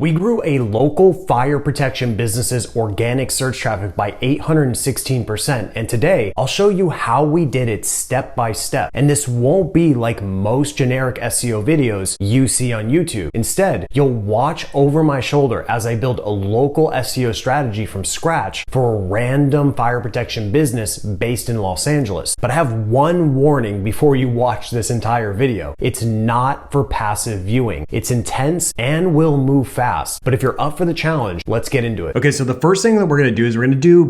We grew a local fire protection business's organic search traffic by 816%, and today I'll show you how we did it step by step. And this won't be like most generic SEO videos you see on YouTube. Instead, you'll watch over my shoulder as I build a local SEO strategy from scratch for a random fire protection business based in Los Angeles. But I have one warning before you watch this entire video. It's not for passive viewing. It's intense and will move fast. But if you're up for the challenge, let's get into it. Okay, so the first thing that we're gonna do is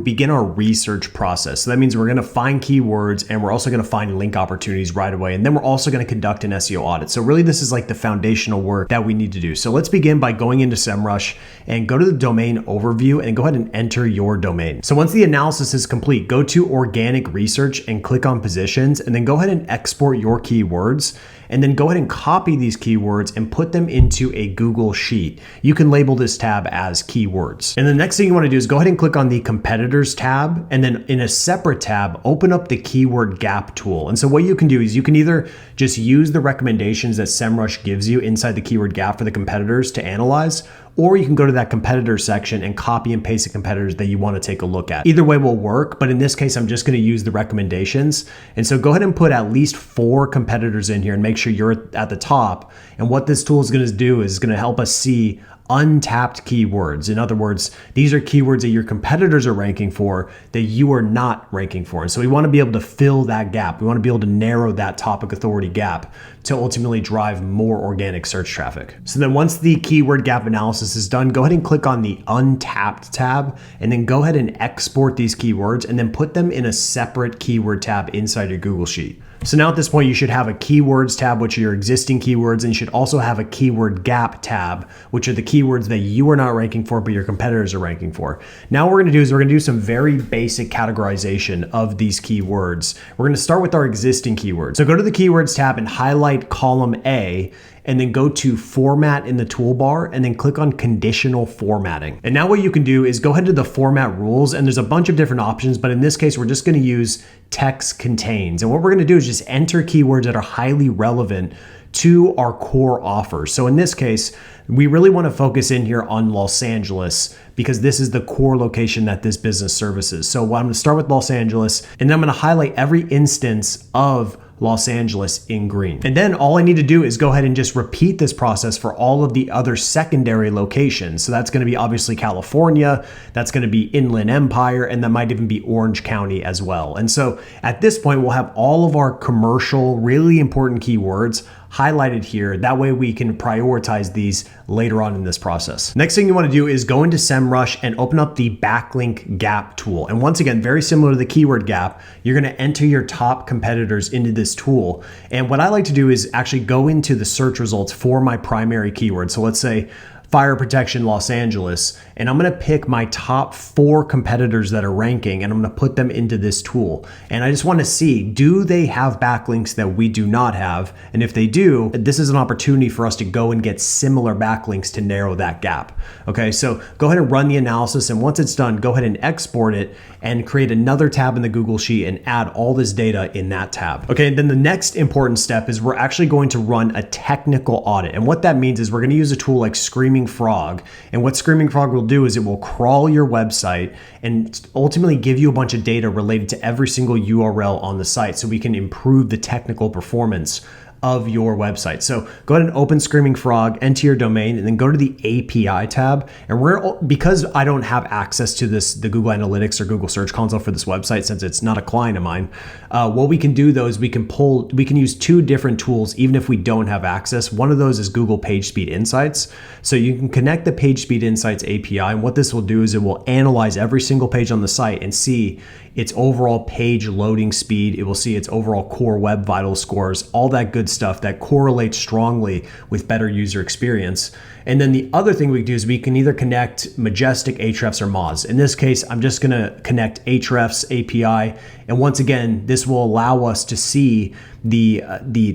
begin our research process. So that means we're gonna find keywords and we're also gonna find link opportunities right away. And then we're also gonna conduct an SEO audit. So really this is like the foundational work that we need to do. So let's begin by going into SEMrush and go to the domain overview and go ahead and enter your domain. So once the analysis is complete, go to organic research and click on positions and then go ahead and export your keywords. And then go ahead and copy these keywords and put them into a Google Sheet. You can label this tab as keywords. And the next thing you want to do is go ahead and click on the competitors tab, and then in a separate tab, open up the keyword gap tool. And so what you can do is you can either just use the recommendations that SEMrush gives you inside the keyword gap for the competitors to analyze, or you can go to that competitor section and copy and paste the competitors that you want to take a look at. Either way will work, but in this case, I'm just going to use the recommendations. And so go ahead and put at least 4 competitors in here and make sure you're at the top. And what this tool is going to do is going to help us see untapped keywords. In other words, these are keywords that your competitors are ranking for that you are not ranking for. And so we want to be able to fill that gap. We want to be able to narrow that topic authority gap to ultimately drive more organic search traffic. So then once the keyword gap analysis is done, go ahead and click on the untapped tab and then go ahead and export these keywords and then put them in a separate keyword tab inside your Google Sheet. So now at this point, you should have a keywords tab, which are your existing keywords, and you should also have a keyword gap tab, which are the keywords that you are not ranking for, but your competitors are ranking for. Now what we're gonna do is we're gonna do some very basic categorization of these keywords. We're gonna start with our existing keywords. So go to the keywords tab and highlight column A, and then go to format in the toolbar and then click on conditional formatting. And now what you can do is go ahead to the format rules, and there's a bunch of different options, but in this case, we're just gonna use text contains. And what we're gonna do is just enter keywords that are highly relevant to our core offers. So in this case, we really want to focus in here on Los Angeles because this is the core location that this business services. So I'm going to start with Los Angeles, and then I'm going to highlight every instance of Los Angeles in green. And then all I need to do is go ahead and just repeat this process for all of the other secondary locations. So that's going to be obviously California, that's going to be Inland Empire, and that might even be Orange County as well. And so at this point, we'll have all of our commercial, really important keywords highlighted here. That way we can prioritize these later on in this process. Next thing you want to do is go into SEMrush and open up the backlink gap tool. And once again, very similar to the keyword gap, you're going to enter your top competitors into this tool. And what I like to do is actually go into the search results for my primary keyword. So let's say fire protection Los Angeles, and I'm gonna pick my top 4 competitors that are ranking and I'm gonna put them into this tool. And I just wanna see, do they have backlinks that we do not have? And if they do, this is an opportunity for us to go and get similar backlinks to narrow that gap. Okay, so go ahead and run the analysis, and once it's done, go ahead and export it and create another tab in the Google Sheet and add all this data in that tab. Okay, and then the next important step is we're actually going to run a technical audit. And what that means is we're gonna use a tool like Screaming Frog. And what Screaming Frog will do is it will crawl your website and ultimately give you a bunch of data related to every single URL on the site so we can improve the technical performance of your website. So go ahead and open Screaming Frog, enter your domain, and then go to the API tab. And because I don't have access to the Google Analytics or Google Search Console for this website, since it's not a client of mine, what we can do though is we can use 2 different tools even if we don't have access. One of those is Google PageSpeed Insights. So you can connect the PageSpeed Insights API, and what this will do is it will analyze every single page on the site and see its overall page loading speed. It will see its overall core web vital scores, all that good stuff that correlates strongly with better user experience. And then the other thing we can do is we can either connect Majestic, Ahrefs, or Moz. In this case, I'm just gonna connect Ahrefs API. And once again, this will allow us to see the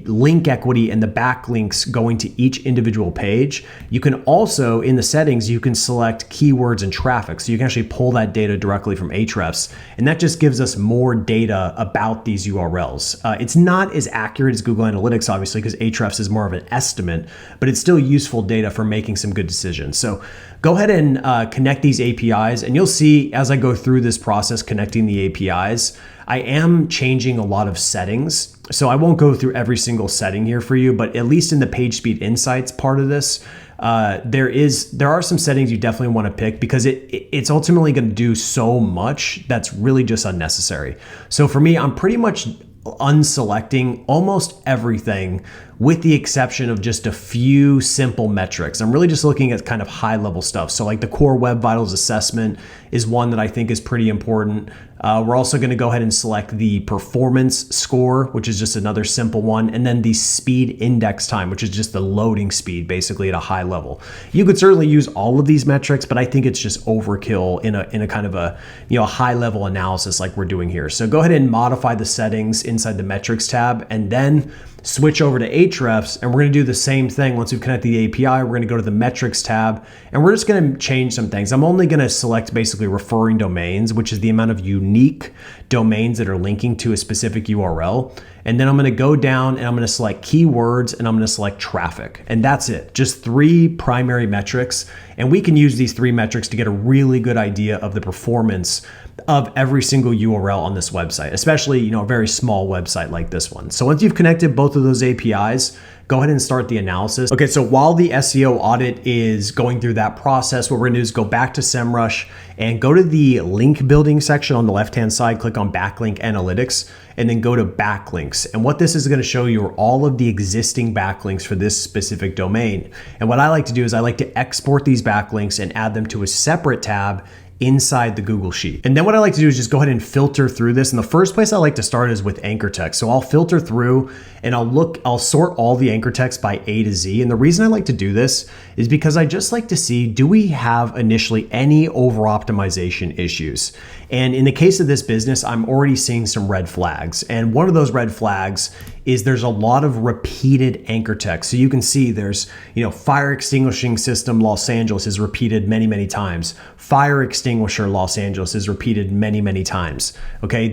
link equity and the backlinks going to each individual page. You can also, in the settings, you can select keywords and traffic. So you can actually pull that data directly from Ahrefs. And that just gives us more data about these URLs. It's not as accurate as Google Analytics, obviously, because Ahrefs is more of an estimate, but it's still useful data for making some good decisions. So go ahead and connect these APIs, and you'll see as I go through this process connecting the APIs, I am changing a lot of settings. So I won't go through every single setting here for you, but at least in the page speed insights part of this, there are some settings you definitely want to pick because it's ultimately going to do so much that's really just unnecessary. So for me, I'm pretty much unselecting almost everything with the exception of just a few simple metrics. I'm really just looking at kind of high level stuff. So like the core web vitals assessment is one that I think is pretty important. We're also going to go ahead and select the performance score, which is just another simple one. And then the speed index time, which is just the loading speed basically at a high level. You could certainly use all of these metrics, but I think it's just overkill in a kind of a high level analysis like we're doing here. So go ahead and modify the settings inside the metrics tab and then switch over to Ahrefs, and we're going to do the same thing. Once we've connected the API, we're going to go to the metrics tab, and we're just going to change some things. I'm only going to select basically referring domains, which is the amount of unique domains that are linking to a specific URL. And then I'm going to go down and I'm going to select keywords and I'm going to select traffic. And that's it. Just 3 primary metrics. And we can use these 3 metrics to get a really good idea of the performance of every single URL on this website, especially, a very small website like this one. So once you've connected both of those APIs, go ahead and start the analysis. Okay, so while the SEO audit is going through that process, what we're gonna do is go back to SEMrush and go to the link building section on the left-hand side, click on backlink analytics, and then go to backlinks. And what this is gonna show you are all of the existing backlinks for this specific domain. And what I like to do is I like to export these backlinks and add them to a separate tab inside the Google Sheet. And then what I like to do is just go ahead and filter through this. And the first place I like to start is with anchor text. So I'll filter through and I'll sort all the anchor text by A to Z. And the reason I like to do this is because I just like to see, do we have initially any over optimization issues? And in the case of this business, I'm already seeing some red flags. And one of those red flags is there's a lot of repeated anchor text. So you can see there's, fire extinguishing system Los Angeles is repeated many, many times. Fire extinguisher Los Angeles is repeated many, many times. Okay,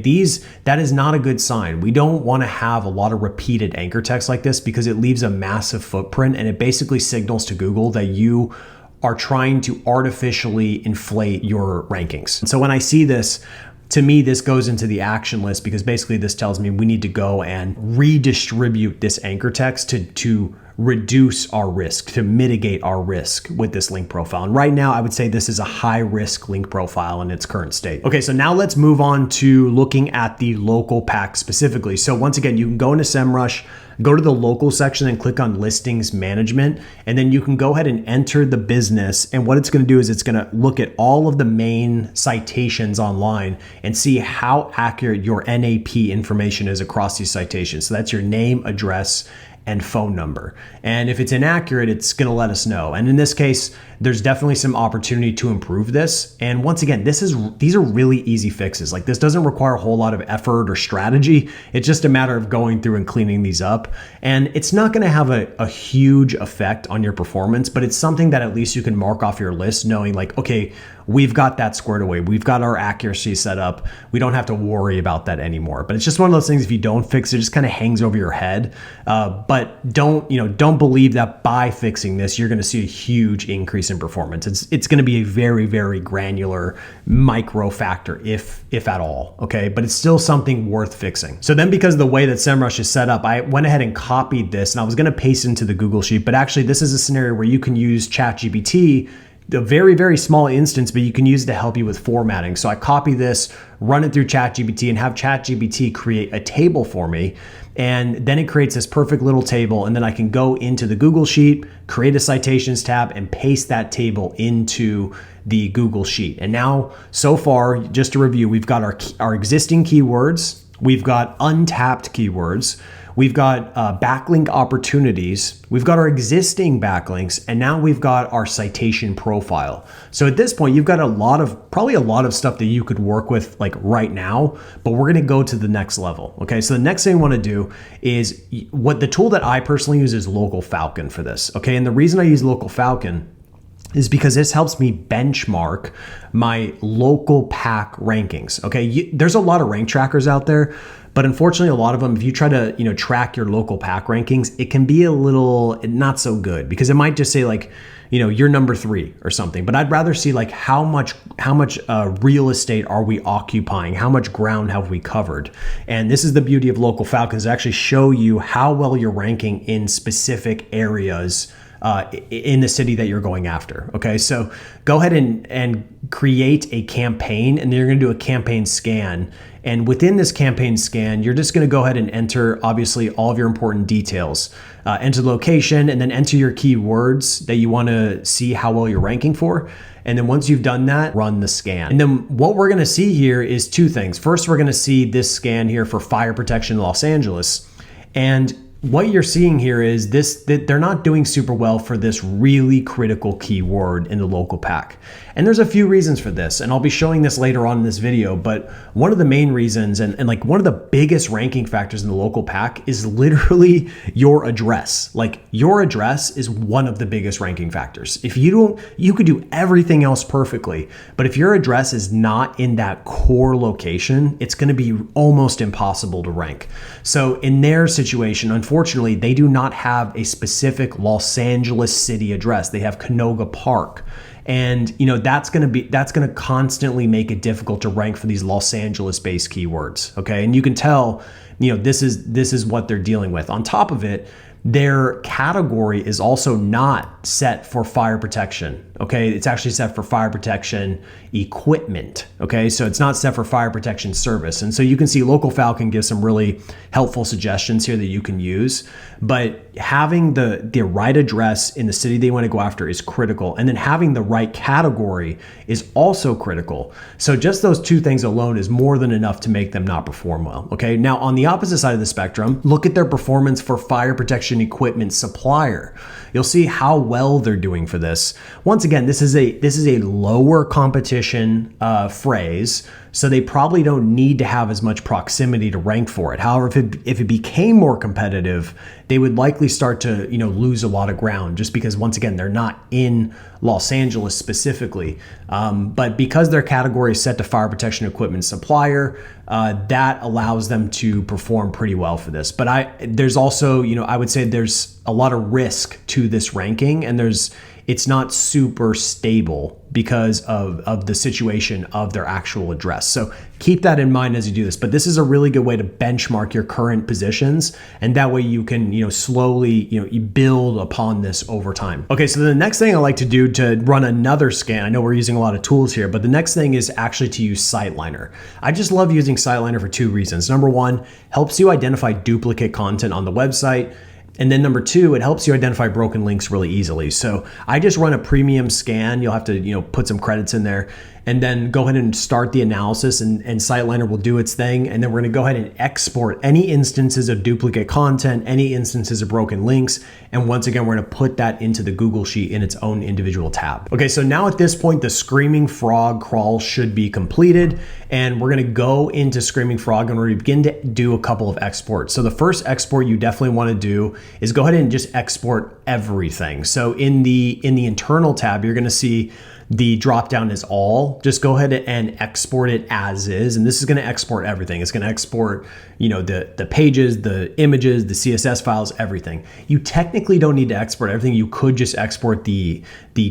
that is not a good sign. We don't want to have a lot of repeated anchor text like this because it leaves a massive footprint and it basically signals to Google that you are trying to artificially inflate your rankings. And so when I see this, to me, this goes into the action list because basically this tells me we need to go and redistribute this anchor text to reduce our risk, to mitigate our risk with this link profile. And right now, I would say this is a high risk link profile in its current state. Okay, so now let's move on to looking at the local pack specifically. So once again, you can go into SEMrush, go to the local section and click on listings management. And then you can go ahead and enter the business. And what it's going to do is it's going to look at all of the main citations online and see how accurate your NAP information is across these citations. So that's your name, address, and phone number. And if it's inaccurate, it's going to let us know. And in this case, there's definitely some opportunity to improve this. And once again, these are really easy fixes. Like this doesn't require a whole lot of effort or strategy. It's just a matter of going through and cleaning these up. And it's not going to have a huge effect on your performance, but it's something that at least you can mark off your list knowing like, okay, we've got that squared away. We've got our accuracy set up. We don't have to worry about that anymore. But it's just one of those things, if you don't fix it, it just kind of hangs over your head. But don't believe that by fixing this, you're going to see a huge increase in performance. It's going to be a very, very granular micro factor, if at all. Okay. But it's still something worth fixing. So then because of the way that SEMrush is set up, I went ahead and copied this and I was going to paste it into the Google Sheet, but actually this is a scenario where you can use ChatGPT, a very, very small instance, but you can use it to help you with formatting. So I copy this, run it through ChatGPT and have ChatGPT create a table for me. And then it creates this perfect little table. And then I can go into the Google Sheet, create a citations tab and paste that table into the Google Sheet. And now so far, just to review, we've got our existing keywords. We've got untapped keywords. we've got backlink opportunities, we've got our existing backlinks, and now we've got our citation profile. So at this point, you've got probably a lot of stuff that you could work with like right now, but we're gonna go to the next level, okay? So the next thing I wanna do is the tool that I personally use is Local Falcon for this, okay? And the reason I use Local Falcon is because this helps me benchmark my local pack rankings, okay? There's a lot of rank trackers out there, but unfortunately, a lot of them, if you try to, track your local pack rankings, it can be a little not so good because it might just say like, you're number 3 or something. But I'd rather see like how much real estate are we occupying? How much ground have we covered? And this is the beauty of Local Falcons, actually show you how well you're ranking in specific areas in the city that you're going after. Okay, so go ahead and create a campaign, and then you're going to do a campaign scan. And within this campaign scan, you're just going to go ahead and enter, obviously, all of your important details. Enter the location, and then enter your keywords that you want to see how well you're ranking for. And then once you've done that, run the scan. And then what we're going to see here is 2 things. First, we're going to see this scan here for fire protection in Los Angeles. And what you're seeing here is that they're not doing super well for this really critical keyword in the local pack. And there's a few reasons for this, and I'll be showing this later on in this video, but one of the main reasons and like one of the biggest ranking factors in the local pack is literally your address. Like your address is one of the biggest ranking factors. If you could do everything else perfectly, but if your address is not in that core location, it's going to be almost impossible to rank. So in their situation, unfortunately, they do not have a specific Los Angeles city address. They have Canoga Park. And that's going to constantly make it difficult to rank for these Los Angeles based keywords. Okay. And you can tell, this is what they're dealing with. On top of it, their category is also not set for fire protection. Okay, it's actually set for fire protection equipment. Okay, so it's not set for fire protection service. And so you can see Local Falcon gives some really helpful suggestions here that you can use. But having the right address in the city they want to go after is critical. And then having the right category is also critical. So just those 2 things alone is more than enough to make them not perform well. Okay, now on the opposite side of the spectrum, look at their performance for fire protection equipment supplier. You'll see how well they're doing for this. Once again, this is a lower competition phrase, so they probably don't need to have as much proximity to rank for it. However, if it became more competitive, they would likely start to lose a lot of ground, just because once again they're not in Los Angeles specifically. But because their category is set to fire protection equipment supplier, that allows them to perform pretty well for this. But there's also I would say there's a lot of risk to this ranking, and it's not super stable because of the situation of their actual address. So keep that in mind as you do this. But this is a really good way to benchmark your current positions, and that way you can slowly you build upon this over time. Okay, so the next thing I like to do to run another scan, I know we're using a lot of tools here, but the next thing is actually to use SiteLiner. I just love using SiteLiner for 2 reasons. Number 1, helps you identify duplicate content on the website. And then number 2, it helps you identify broken links really easily. So I just run a premium scan. You'll have to, put some credits in there, and then go ahead and start the analysis, and SiteLiner will do its thing. And then we're going to go ahead and export any instances of duplicate content, any instances of broken links. And once again, we're going to put that into the Google Sheet in its own individual tab. Okay, so now at this point, the Screaming Frog crawl should be completed. And we're going to go into Screaming Frog, and we're going to begin to do a couple of exports. So the first export you definitely want to do is go ahead and just export everything. So in the internal tab, you're going to see the drop down is all. Just go ahead and export it as is. And this is going to export everything. It's going to export, the pages, the images, the CSS files, everything. You technically don't need to export everything. You could just export the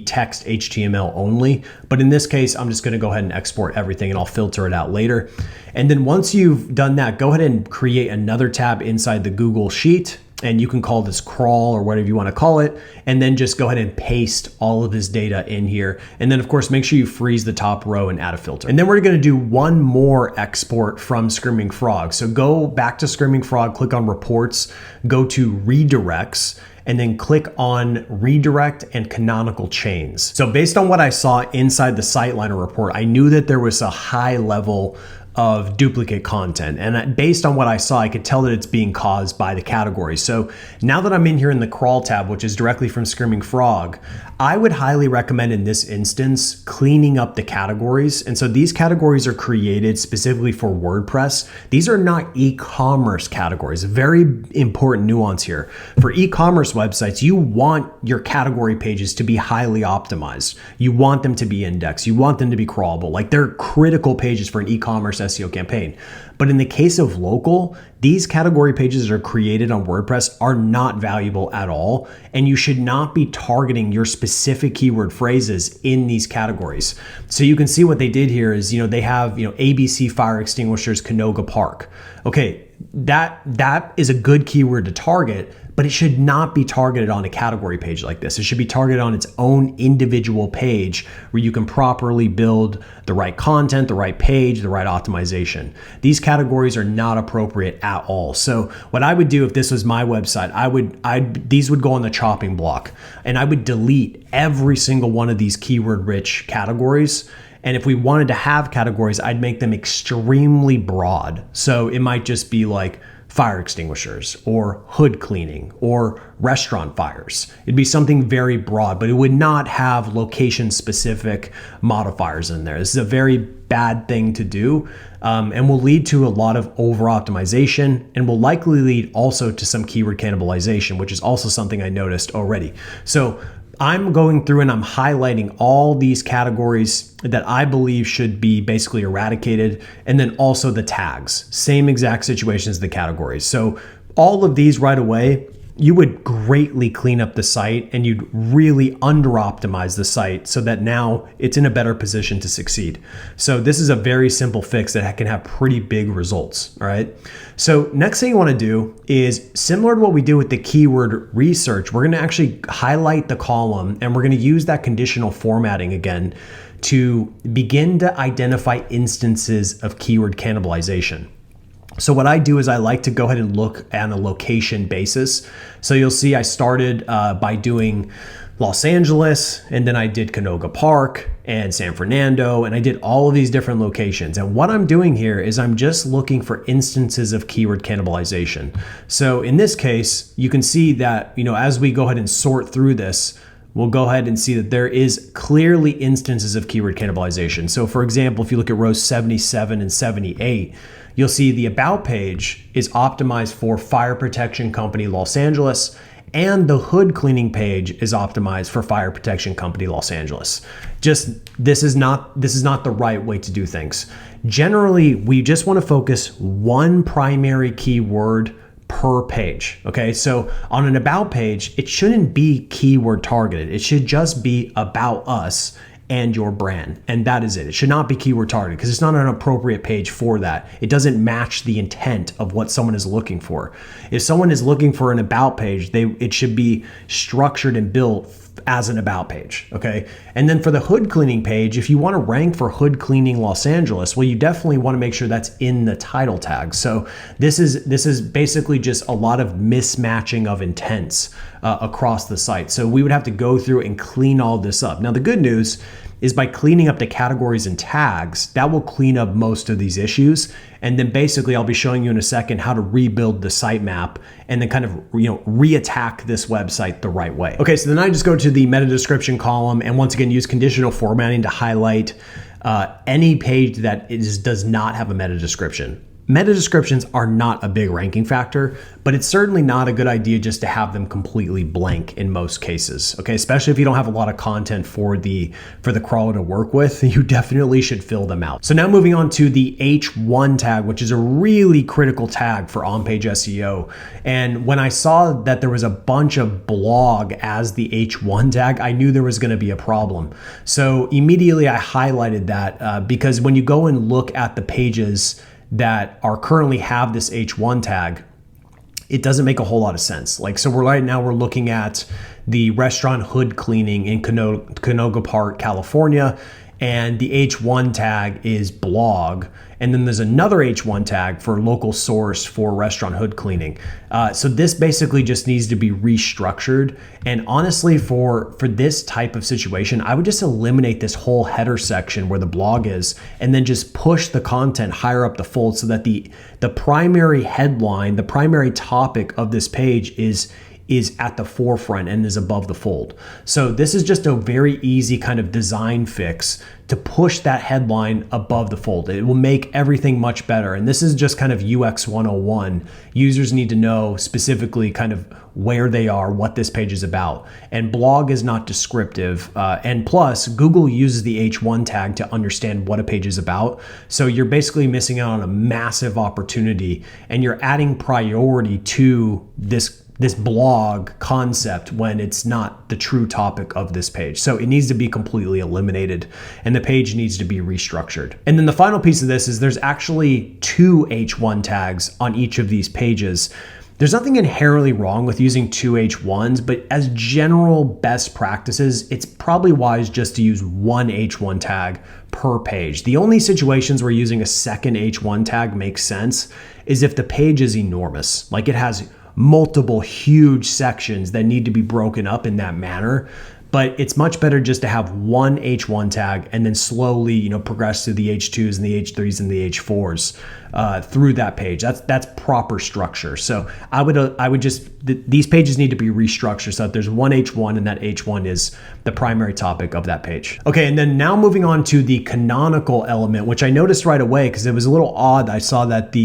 text HTML only. But in this case, I'm just going to go ahead and export everything, and I'll filter it out later. And then once you've done that, go ahead and create another tab inside the Google Sheet. And you can call this crawl or whatever you want to call it, and then just go ahead and paste all of this data in here. And then of course, make sure you freeze the top row and add a filter. And then we're going to do one more export from Screaming Frog. So go back to Screaming Frog, click on reports, go to redirects, and then click on redirect and canonical chains. So based on what I saw inside the SiteLiner report, I knew that there was a high level of duplicate content. And based on what I saw, I could tell that it's being caused by the categories. So now that I'm in here in the crawl tab, which is directly from Screaming Frog, I would highly recommend in this instance cleaning up the categories. And so these categories are created specifically for WordPress. These are not e-commerce categories. Very important nuance here. For e-commerce websites, you want your category pages to be highly optimized. You want them to be indexed. You want them to be crawlable. Like, they're critical pages for an e-commerce SEO campaign. But in the case of local, these category pages that are created on WordPress are not valuable at all. And you should not be targeting your specific keyword phrases in these categories. So you can see what they did here is, they have, ABC fire extinguishers, Canoga Park. Okay, that is a good keyword to target, but it should not be targeted on a category page like this. It should be targeted on its own individual page where you can properly build the right content, the right page, the right optimization. These categories are not appropriate at all. So what I would do if this was my website, these would go on the chopping block, and I would delete every single one of these keyword rich categories. And if we wanted to have categories, I'd make them extremely broad. So it might just be like fire extinguishers or hood cleaning or restaurant fires. It'd be something very broad, but it would not have location specific modifiers in there. This is a very bad thing to do, and will lead to a lot of over optimization, and will likely lead also to some keyword cannibalization, which is also something I noticed already. So I'm going through and I'm highlighting all these categories that I believe should be basically eradicated, and then also the tags, same exact situation as the categories. So all of these right away, you would greatly clean up the site, and you'd really under optimize the site so that now it's in a better position to succeed. So this is a very simple fix that can have pretty big results. All right. So next thing you want to do is similar to what we do with the keyword research. We're going to actually highlight the column, and we're going to use that conditional formatting again to begin to identify instances of keyword cannibalization. So what I do is I like to go ahead and look at a location basis. So you'll see I started by doing Los Angeles, and then I did Canoga Park and San Fernando, and I did all of these different locations. And what I'm doing here is I'm just looking for instances of keyword cannibalization. So in this case, you can see that, as we go ahead and sort through this, we'll go ahead and see that there is clearly instances of keyword cannibalization. So for example, if you look at rows 77 and 78, you'll see the About page is optimized for Fire Protection Company Los Angeles, and the hood cleaning page is optimized for Fire Protection Company Los Angeles. This is not the right way to do things. Generally, we just want to focus one primary keyword per page. Okay, so on an About page, it shouldn't be keyword targeted. It should just be about us and your brand. And that is it. It should not be keyword targeted because it's not an appropriate page for that. It doesn't match the intent of what someone is looking for. If someone is looking for an About page, it should be structured and built as an About page, okay? And then for the hood cleaning page, if you want to rank for hood cleaning Los Angeles, well, you definitely want to make sure that's in the title tag. So this is basically just a lot of mismatching of intents across the site. So we would have to go through and clean all this up. Now, the good news is by cleaning up the categories and tags, that will clean up most of these issues. And then basically I'll be showing you in a second how to rebuild the sitemap and then kind of, reattack this website the right way. Okay, so then I just go to the meta description column and once again use conditional formatting to highlight any page that does not have a meta description. Meta descriptions are not a big ranking factor, but it's certainly not a good idea just to have them completely blank in most cases. Okay, especially if you don't have a lot of content for the crawler to work with, you definitely should fill them out. So now moving on to the H1 tag, which is a really critical tag for on-page SEO. And when I saw that there was a bunch of blog as the H1 tag, I knew there was going to be a problem. So immediately I highlighted that because when you go and look at the pages that are currently have this H1 tag, it doesn't make a whole lot of sense. So right now we're looking at the restaurant hood cleaning in Canoga Park, California. and the H1 tag is blog. And then there's another H1 tag for local source for restaurant hood cleaning. So this basically just needs to be restructured. And honestly, for this type of situation, I would just eliminate this whole header section where the blog is, and then just push the content higher up the fold so that the primary headline, the primary topic of this page is at the forefront and is above the fold. So this is just a very easy kind of design fix to push that headline above the fold. It will make everything much better. And this is just kind of UX 101. Users need to know specifically kind of where they are, what this page is about. And blog is not descriptive. And plus, Google uses the H1 tag to understand what a page is about. So you're basically missing out on a massive opportunity, and you're adding priority to this blog concept when it's not the true topic of this page. So it needs to be completely eliminated, and the page needs to be restructured. And then the final piece of this is there's actually 2 H1 tags on each of these pages. There's nothing inherently wrong with using 2 H1s, but as general best practices, it's probably wise just to use 1 H1 tag per page. The only situations where using a second H1 tag makes sense is if the page is enormous, like it has multiple huge sections that need to be broken up in that manner. But it's much better just to have 1 H1 tag and then slowly, progress to the H2s and the H3s and the H4s through that page. That's proper structure. So I would just these pages need to be restructured so that there's 1 H1 and that H1 is the primary topic of that page. Okay, and then now moving on to the canonical element, which I noticed right away because it was a little odd. I saw that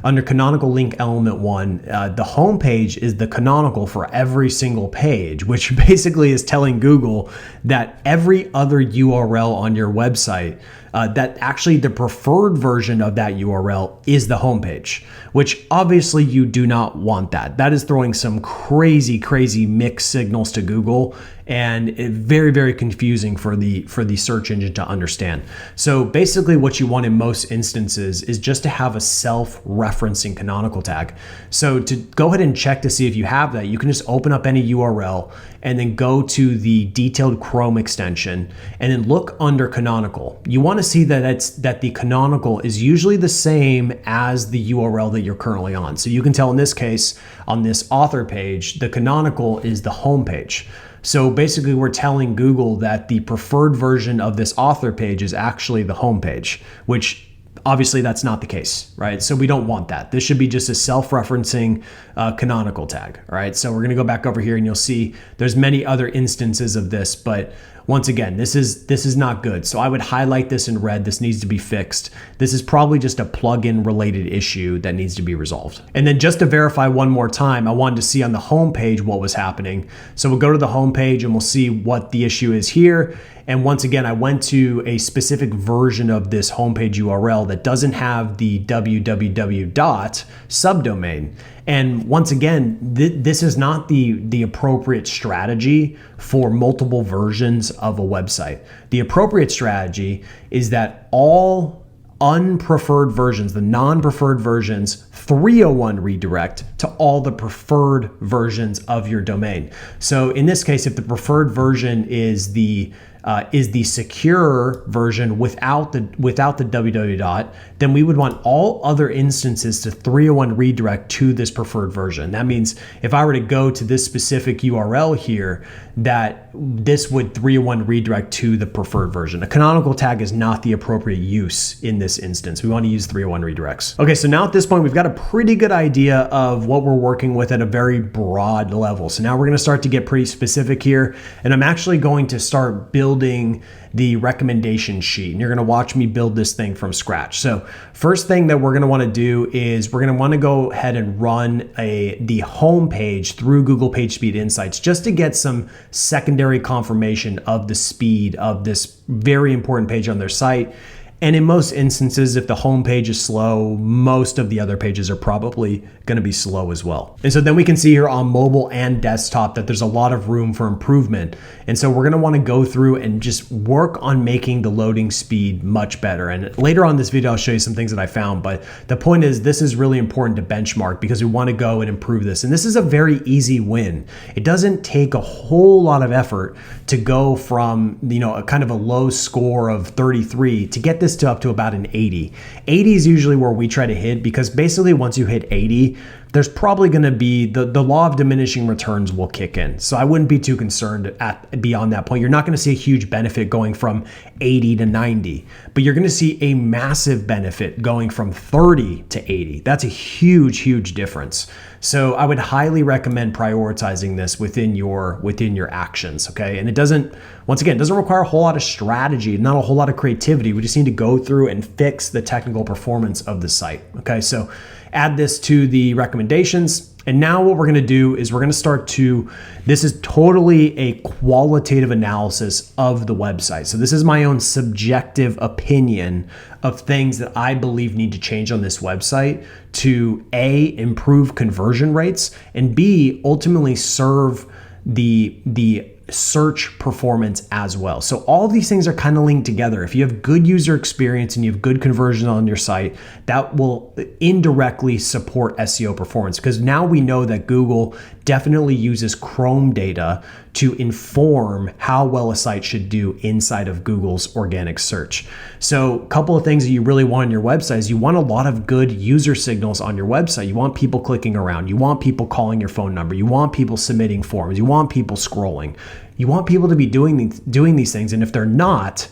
under canonical link element 1, the home page is the canonical for every single page, which basically is telling Google that every other URL on your website, that actually the preferred version of that URL is the homepage, which obviously you do not want that. That is throwing some crazy mixed signals to Google, and very, very confusing for the search engine to understand. So basically what you want in most instances is just to have a self-referencing canonical tag. So to go ahead and check to see if you have that, you can just open up any URL and then go to the detailed Chrome extension and then look under canonical. You want to see that the canonical is usually the same as the URL that you're currently on. So you can tell in this case, on this author page, the canonical is the home page. So basically we're telling Google that the preferred version of this author page is actually the home page, which obviously that's not the case, right? So we don't want that. This should be just a self-referencing canonical tag, all right? So we're gonna go back over here and you'll see there's many other instances of this, but once again, this is not good. So I would highlight this in red. This needs to be fixed. This is probably just a plugin related issue that needs to be resolved. And then just to verify one more time, I wanted to see on the home page what was happening. So we'll go to the home page and we'll see what the issue is here. And once again, I went to a specific version of this homepage URL that doesn't have the www dot subdomain. And once again, this is not the appropriate strategy for multiple versions of a website. The appropriate strategy is that all unpreferred versions, the non-preferred versions, 301 redirect to all the preferred versions of your domain. So in this case, if the preferred version is the secure version without the www dot, then we would want all other instances to 301 redirect to this preferred version. That means if I were to go to this specific URL here, that this would 301 redirect to the preferred version. A canonical tag is not the appropriate use in this instance. We want to use 301 redirects. Okay, so now at this point, we've got a pretty good idea of what we're working with at a very broad level. So now we're going to start to get pretty specific here, and I'm actually going to start building the recommendation sheet, and you're going to watch me build this thing from scratch. So first thing that we're going to want to do is we're going to want to go ahead and run the home page through Google PageSpeed Insights just to get some secondary confirmation of the speed of this very important page on their site. And in most instances, if the home page is slow, most of the other pages are probably going to be slow as well. And so then we can see here on mobile and desktop that there's a lot of room for improvement. And so we're going to want to go through and just work on making the loading speed much better. And later on in this video, I'll show you some things that I found. But the point is, this is really important to benchmark because we want to go and improve this. And this is a very easy win. It doesn't take a whole lot of effort to go from, a kind of a low score of 33 to get this to up to about an 80. 80 is usually where we try to hit, because basically once you hit 80, there's probably going to be the law of diminishing returns will kick in. So I wouldn't be too concerned beyond that point. You're not going to see a huge benefit going from 80 to 90, but you're going to see a massive benefit going from 30 to 80. That's a huge, huge difference. So I would highly recommend prioritizing this within your actions. Okay. And it doesn't require a whole lot of strategy, not a whole lot of creativity. We just need to go through and fix the technical performance of the site. Okay. So add this to the recommendations. And now what we're going to do is we're going to this is totally a qualitative analysis of the website. So this is my own subjective opinion of things that I believe need to change on this website to A, improve conversion rates, and B, ultimately serve the search performance as well. So all of these things are kind of linked together. If you have good user experience and you have good conversion on your site, that will indirectly support SEO performance, because now we know that Google definitely uses Chrome data to inform how well a site should do inside of Google's organic search. So a couple of things that you really want on your website is you want a lot of good user signals on your website. You want people clicking around. You want people calling your phone number. You want people submitting forms. You want people scrolling. You want people to be doing these things. And if they're not,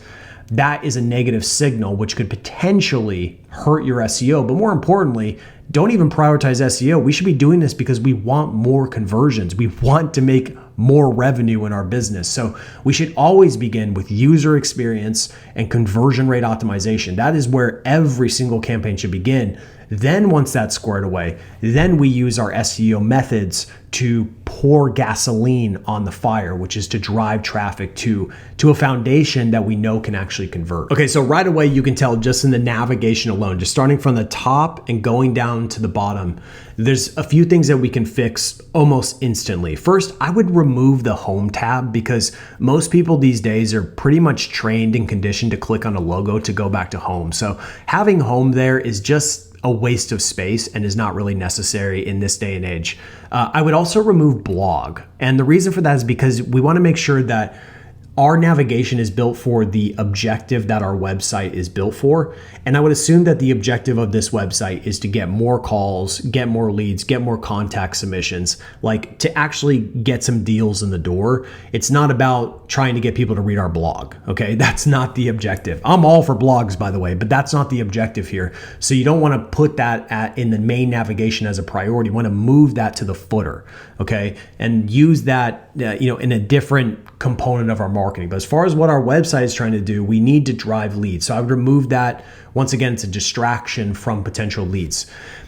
that is a negative signal, which could potentially hurt your SEO. But more importantly, don't even prioritize SEO. We should be doing this because we want more conversions. We want to make more revenue in our business. So we should always begin with user experience and conversion rate optimization. That is where every single campaign should begin. Then once that's squared away, then we use our SEO methods to pour gasoline on the fire, which is to drive traffic to a foundation that we know can actually convert. Okay, so right away you can tell just in the navigation alone, just starting from the top and going down to the bottom, there's a few things that we can fix almost instantly. First, I would remove the home tab, because most people these days are pretty much trained and conditioned to click on a logo to go back to home. So having home there is just a waste of space and is not really necessary in this day and age. I would also remove blog. And the reason for that is because we want to make sure that our navigation is built for the objective that our website is built for. And I would assume that the objective of this website is to get more calls, get more leads, get more contact submissions, like to actually get some deals in the door. It's not about trying to get people to read our blog. Okay, that's not the objective. I'm all for blogs, by the way, but that's not the objective here. So you don't want to put that in the main navigation as a priority. You want to move that to the footer, okay, and use that in a different component of our marketing. But as far as what our website is trying to do, we need to drive leads. So I would remove that. Once again, it's a distraction from potential leads.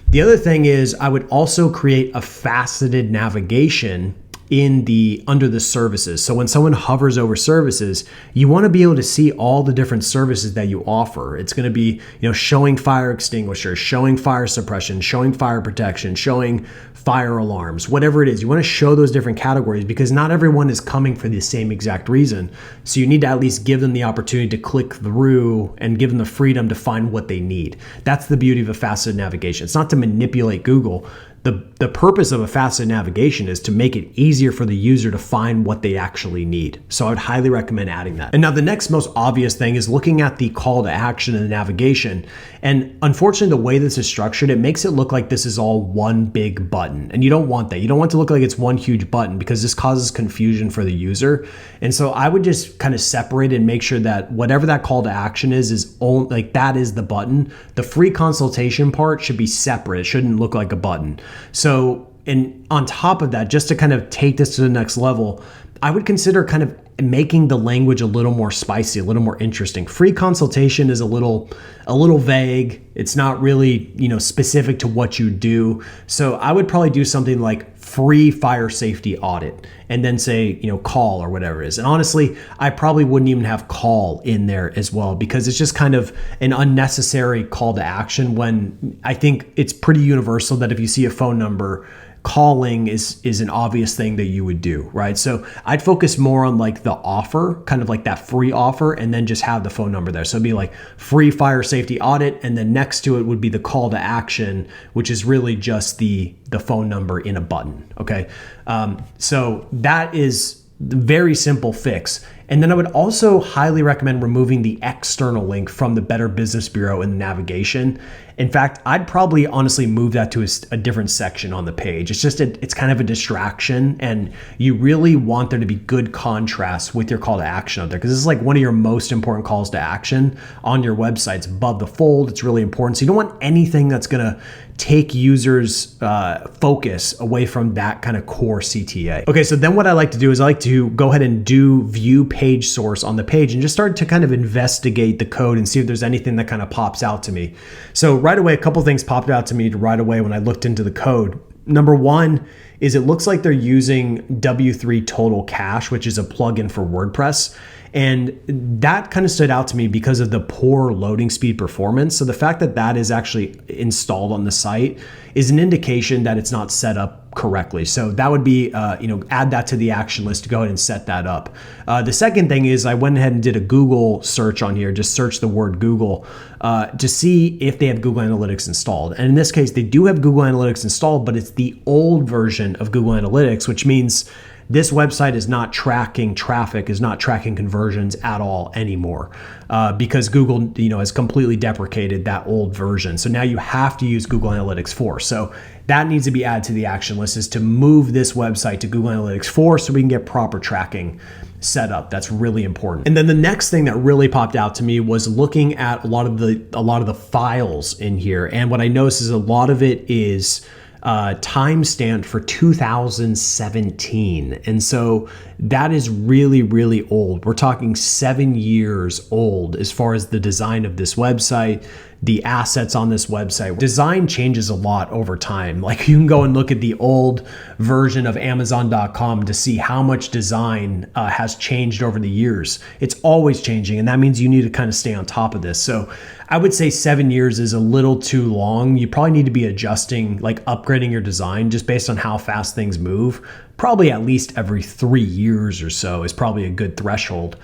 The other thing is I would also create a faceted navigation under the services. So when someone hovers over services, you want to be able to see all the different services that you offer. It's going to be, showing fire extinguishers, showing fire suppression, showing fire protection, showing fire alarms, whatever it is. You want to show those different categories because not everyone is coming for the same exact reason. So you need to at least give them the opportunity to click through and give them the freedom to find what they need. That's the beauty of a faceted navigation. It's not to manipulate Google. The purpose of a faceted navigation is to make it easier for the user to find what they actually need. So I would highly recommend adding that. And now the next most obvious thing is looking at the call to action in the navigation. And unfortunately, the way this is structured, it makes it look like this is all one big button. And you don't want that. You don't want it to look like it's one huge button because this causes confusion for the user. And so I would just kind of separate and make sure that whatever that call to action is only, like that is the button. The free consultation part should be separate. It shouldn't look like a button. So, and on top of that, just to kind of take this to the next level, I would consider kind of making the language a little more spicy, a little more interesting. Free consultation is a little vague. It's not really, specific to what you do. So I would probably do something like free fire safety audit, and then say, call or whatever it is. And honestly, I probably wouldn't even have call in there as well, because it's just kind of an unnecessary call to action, when I think it's pretty universal that if you see a phone number, calling is an obvious thing that you would do, right? So I'd focus more on like the offer, kind of like that free offer, and then just have the phone number there. So it'd be like free fire safety audit, and then next to it would be the call to action, which is really just the phone number in a button, okay? So that is the very simple fix. And then I would also highly recommend removing the external link from the Better Business Bureau in the navigation. In fact, I'd probably honestly move that to a different section on the page. It's just, it's kind of a distraction, and you really want there to be good contrast with your call to action out there, because this is like one of your most important calls to action on your website. It's above the fold. It's really important. So you don't want anything that's going to take users' focus away from that kind of core CTA. Okay, so then what I like to do is I like to go ahead and do view page source on the page and just start to kind of investigate the code and see if there's anything that kind of pops out to me. So right away, a couple things popped out to me right away when I looked into the code. Number one is it looks like they're using W3 Total Cache, which is a plugin for WordPress. And that kind of stood out to me because of the poor loading speed performance. So the fact that that is actually installed on the site is an indication that it's not set up correctly. So that would be, add that to the action list to go ahead and set that up. The second thing is I went ahead and did a Google search on here, just search the word Google to see if they have Google Analytics installed. And in this case, they do have Google Analytics installed, but it's the old version of Google Analytics, which means this website is not tracking traffic, is not tracking conversions at all anymore, because Google, has completely deprecated that old version. So now you have to use Google Analytics 4. So that needs to be added to the action list, is to move this website to Google Analytics 4 so we can get proper tracking set up. That's really important. And then the next thing that really popped out to me was looking at a lot of the files in here. And what I noticed is a lot of it is timestamped for 2017. And so that is really, really old. We're talking 7 years old as far as the design of this website, the assets on this website. Design changes a lot over time. Like you can go and look at the old version of Amazon.com to see how much design has changed over the years. It's always changing, and that means you need to kind of stay on top of this. So I would say 7 years is a little too long. You probably need to be adjusting, like upgrading your design just based on how fast things move. Probably at least every 3 years or so is probably a good threshold.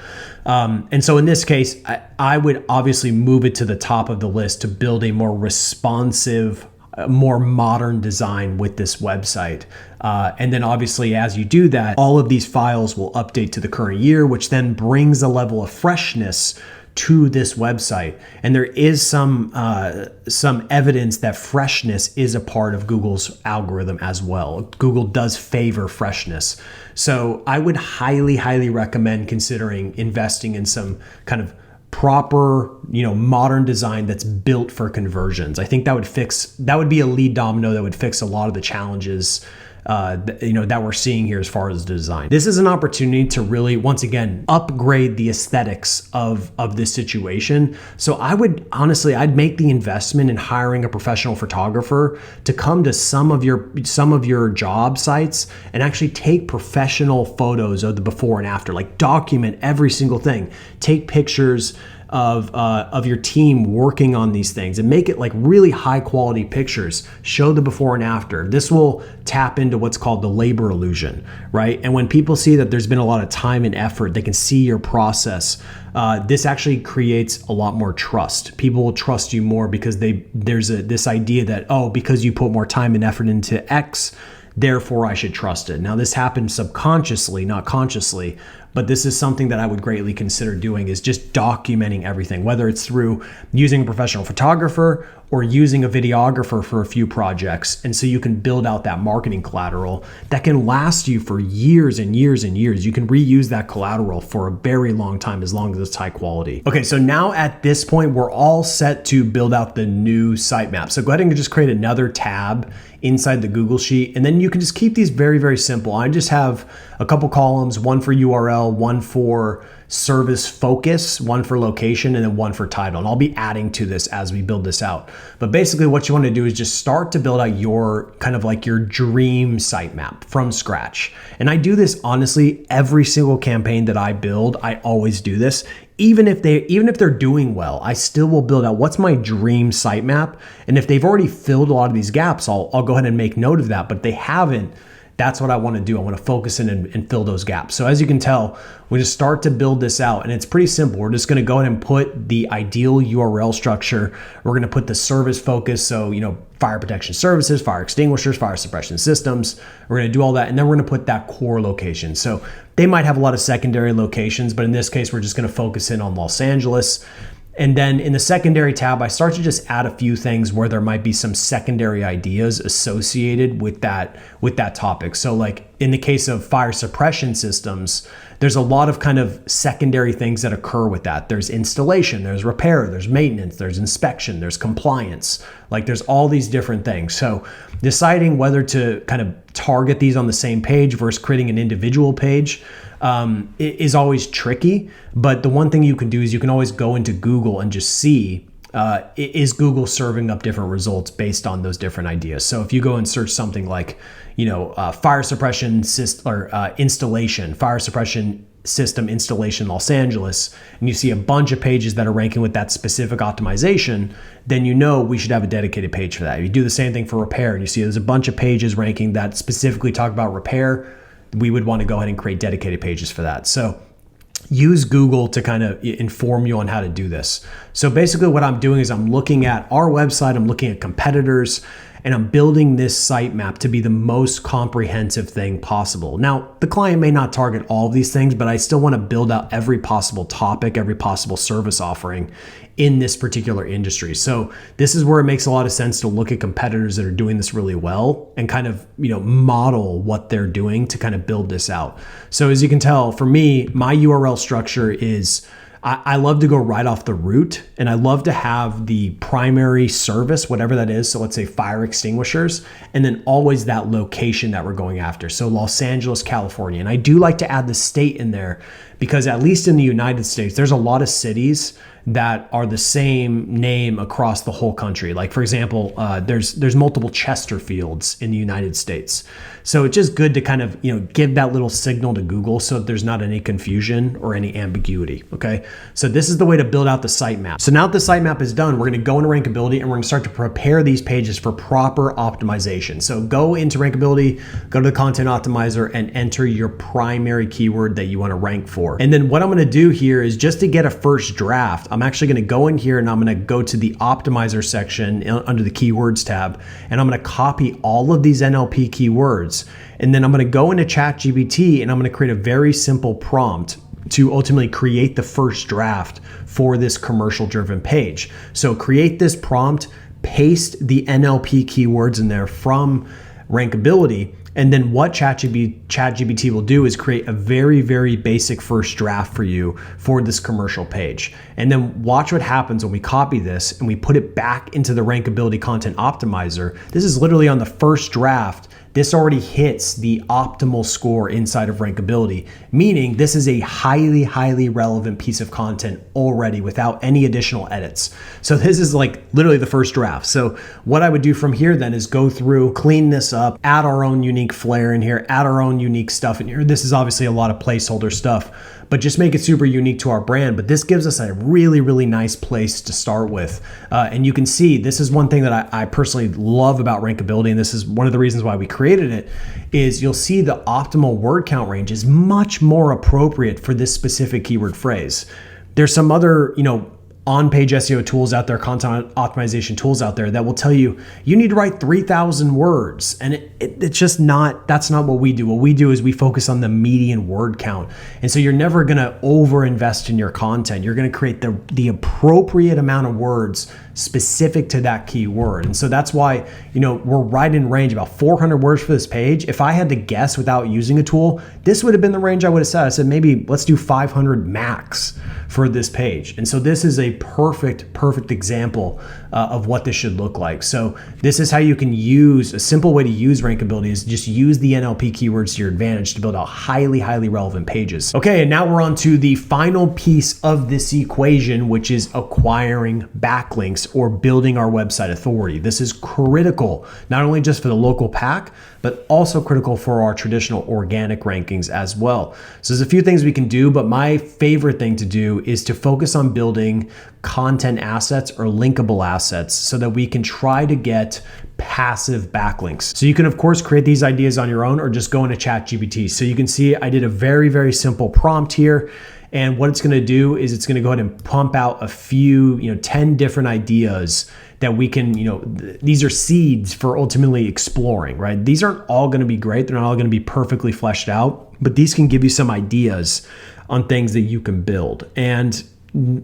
And so in this case, I would obviously move it to the top of the list to build a more responsive, more modern design with this website. And then obviously as you do that, all of these files will update to the current year, which then brings a level of freshness to this website. And there is some evidence that freshness is a part of Google's algorithm as well. Google does favor freshness. So I would highly, highly recommend considering investing in some kind of proper, modern design that's built for conversions. I think that would be a lead domino that would fix a lot of the challenges that we're seeing here as far as the design. This is an opportunity to really, once again, upgrade the aesthetics of this situation. So I'd make the investment in hiring a professional photographer to come to some of your job sites and actually take professional photos of the before and after, like document every single thing. Take pictures of your team working on these things and make it like really high quality pictures. Show the before and after. This will tap into what's called the labor illusion, right? And when people see that there's been a lot of time and effort, they can see your process. This actually creates a lot more trust. People will trust you more because there's this idea that, because you put more time and effort into X, therefore I should trust it. Now this happens subconsciously, not consciously, but this is something that I would greatly consider doing, is just documenting everything, whether it's through using a professional photographer or using a videographer for a few projects. And so you can build out that marketing collateral that can last you for years and years and years. You can reuse that collateral for a very long time as long as it's high quality. Okay, so now at this point, we're all set to build out the new sitemap. So go ahead and just create another tab inside the Google Sheet. And then you can just keep these very, very simple. I just have a couple columns, one for URL, one for service focus, one for location, and then one for title. And I'll be adding to this as we build this out. But basically what you want to do is just start to build out your kind of like your dream sitemap from scratch. And I do this honestly, every single campaign that I build, I always do this. Even if they're doing well, I still will build out what's my dream sitemap. And if they've already filled a lot of these gaps, I'll go ahead and make note of that. But if they haven't, that's what I want to do. I want to focus in and fill those gaps. So as you can tell, we just start to build this out, and it's pretty simple. We're just going to go ahead and put the ideal URL structure. We're going to put the service focus. So, fire protection services, fire extinguishers, fire suppression systems. We're going to do all that. And then we're going to put that core location. So they might have a lot of secondary locations, but in this case, we're just going to focus in on Los Angeles. And then in the secondary tab, I start to just add a few things where there might be some secondary ideas associated with that topic. So like in the case of fire suppression systems, there's a lot of kind of secondary things that occur with that. There's installation, there's repair, there's maintenance, there's inspection, there's compliance. Like there's all these different things. So deciding whether to kind of target these on the same page versus creating an individual page is always tricky. But the one thing you can do is you can always go into Google and just see, is Google serving up different results based on those different ideas? So if you go and search something like, fire suppression system or installation, fire suppression system installation Los Angeles, and you see a bunch of pages that are ranking with that specific optimization, then we should have a dedicated page for that. If you do the same thing for repair and you see there's a bunch of pages ranking that specifically talk about repair, we would want to go ahead and create dedicated pages for that. So use Google to kind of inform you on how to do this. So basically what I'm doing is I'm looking at our website, I'm looking at competitors, and I'm building this sitemap to be the most comprehensive thing possible. Now, the client may not target all of these things, but I still want to build out every possible topic, every possible service offering in this particular industry. So this is where it makes a lot of sense to look at competitors that are doing this really well and kind of, model what they're doing to kind of build this out. So as you can tell, for me, my URL structure is I love to go right off the root, and I love to have the primary service, whatever that is. So let's say fire extinguishers, and then always that location that we're going after. So Los Angeles, California. And I do like to add the state in there because at least in the United States, there's a lot of cities that are the same name across the whole country. Like for example, there's multiple Chesterfields in the United States. So it's just good to kind of, give that little signal to Google so that there's not any confusion or any ambiguity, okay? So this is the way to build out the sitemap. So now that the sitemap is done, we're gonna go into Rankability and we're gonna start to prepare these pages for proper optimization. So go into Rankability, go to the Content Optimizer and enter your primary keyword that you wanna rank for. And then what I'm gonna do here is just to get a first draft, I'm actually gonna go in here and I'm gonna go to the Optimizer section under the Keywords tab, and I'm gonna copy all of these NLP keywords. And then I'm gonna go into ChatGPT and I'm gonna create a very simple prompt to ultimately create the first draft for this commercial driven page. So create this prompt, paste the NLP keywords in there from Rankability, and then what ChatGPT will do is create a very, very basic first draft for you for this commercial page. And then watch what happens when we copy this and we put it back into the Rankability Content Optimizer. This is literally on the first draft. This already hits the optimal score inside of Rankability, meaning this is a highly, highly relevant piece of content already without any additional edits. So this is like literally the first draft. So what I would do from here then is go through, clean this up, add our own unique flair in here, add our own unique stuff in here. This is obviously a lot of placeholder stuff, but just make it super unique to our brand. But this gives us a really, really nice place to start with. And you can see this is one thing that I personally love about Rankability, and this is one of the reasons why we created it, is you'll see the optimal word count range is much more appropriate for this specific keyword phrase. There's some other, on-page SEO tools out there, content optimization tools out there that will tell you, you need to write 3,000 words. And it's just not, that's not what we do. What we do is we focus on the median word count. And so you're never gonna over-invest in your content. You're gonna create the appropriate amount of words specific to that keyword. And so that's why, we're right in range, about 400 words for this page. If I had to guess without using a tool, this would have been the range I would have said. I said, maybe let's do 500 max for this page. And so this is a perfect example of what this should look like. So this is how you can use, a simple way to use rankability is just use the NLP keywords to your advantage to build out highly relevant pages. Okay, and now we're on to the final piece of this equation, which is acquiring backlinks or building our website authority. This is critical, not only just for the local pack, but also critical for our traditional organic rankings as well. So there's a few things we can do, but my favorite thing to do is to focus on building content assets or linkable assets so that we can try to get passive backlinks. So you can of course create these ideas on your own or just go into ChatGPT. So you can see I did a very simple prompt here. And what it's going to do is it's going to go ahead and pump out a few, 10 different ideas that we can, these are seeds for ultimately exploring, right? These aren't all going to be great. They're not all going to be perfectly fleshed out, but these can give you some ideas on things that you can build. And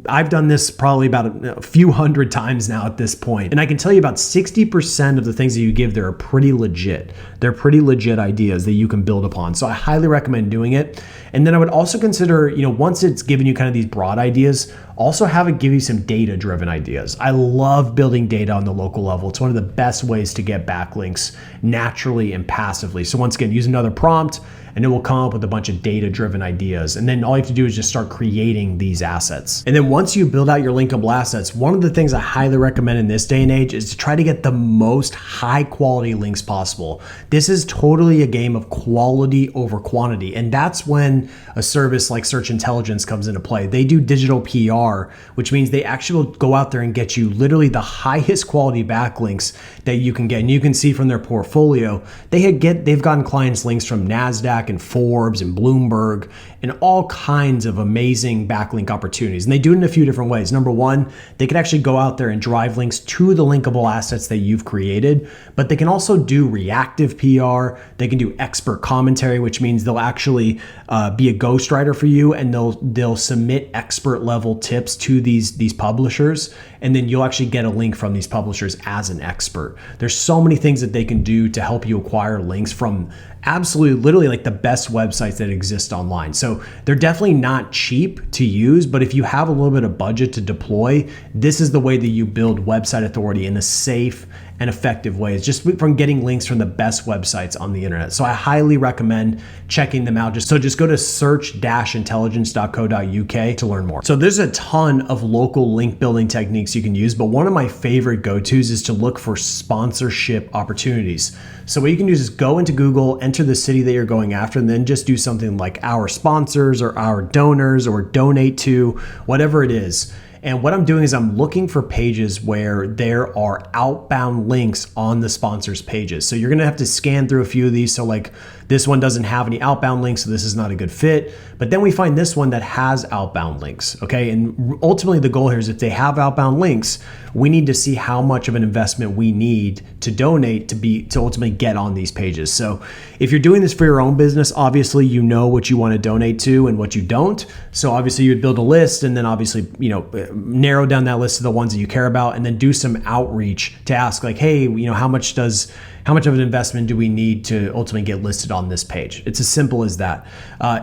I've done this probably about a few hundred times now at this point. And I can tell you about 60% of the things that you give there are pretty legit. They're pretty legit ideas that you can build upon. So I highly recommend doing it. And then I would also consider, once it's given you kind of these broad ideas, also have it give you some data-driven ideas. I love building data on the local level. It's one of the best ways to get backlinks naturally and passively. So once again, use another prompt, and it will come up with a bunch of data-driven ideas. And then all you have to do is just start creating these assets. And then once you build out your linkable assets, one of the things I highly recommend in this day and age is to try to get the most high quality links possible. This is totally a game of quality over quantity. And that's when a service like Search Intelligence comes into play. They do digital PR, which means they actually will go out there and get you literally the highest quality backlinks that you can get. And you can see from their portfolio, they've gotten clients links from NASDAQ and Forbes and Bloomberg and all kinds of amazing backlink opportunities. And they do it in a few different ways. Number one, they can actually go out there and drive links to the linkable assets that you've created, but they can also do reactive PR. They can do expert commentary, which means they'll actually be a ghostwriter for you, and they'll submit expert level tips to these publishers, and then you'll actually get a link from these publishers as an expert. There's so many things that they can do to help you acquire links from absolutely literally like the best websites that exist online. So they're definitely not cheap to use, but if you have a little bit of budget to deploy, this is the way that you build website authority in a safe and effective way. It's just from getting links from the best websites on the internet. So I highly recommend checking them out. Just go to search-intelligence.co.uk to learn more. So there's a ton of local link building techniques you can use, but one of my favorite go-tos is to look for sponsorship opportunities. So what you can do is just go into Google, enter the city that you're going after, and then just do something like our sponsors or our donors or donate to, whatever it is. And what I'm doing is I'm looking for pages where there are outbound links on the sponsors pages. So you're gonna have to scan through a few of these. So like this one doesn't have any outbound links, so this is not a good fit. But then we find this one that has outbound links, okay? And ultimately the goal here is if they have outbound links, we need to see how much of an investment we need to donate to ultimately get on these pages. So if you're doing this for your own business, obviously you know what you want to donate to and what you don't. So obviously you would build a list and then obviously, narrow down that list to the ones that you care about, and then do some outreach to ask like, hey, how much of an investment do we need to ultimately get listed on this page? It's as simple as that.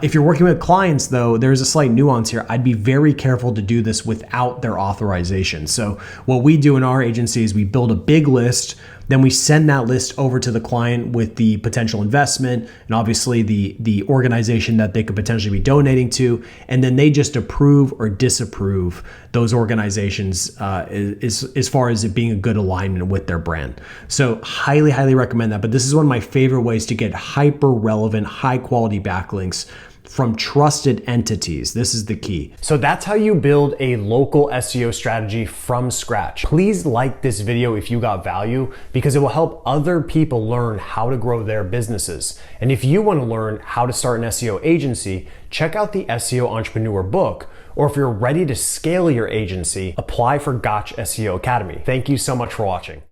If you're working with clients though, there's a slight nuance here. I'd be very careful to do this without their authorization. So what we do in our agency is we build a big list, then we send that list over to the client with the potential investment and obviously the organization that they could potentially be donating to, and then they just approve or disapprove those organizations as far as it being a good alignment with their brand. So highly recommend that. But this is one of my favorite ways to get hyper relevant, high quality backlinks from trusted entities. This is the key. So that's how you build a local SEO strategy from scratch. Please like this video if you got value, because it will help other people learn how to grow their businesses. And if you want to learn how to start an SEO agency, check out the SEO Entrepreneur book. Or if you're ready to scale your agency, apply for Gotch SEO Academy. Thank you so much for watching.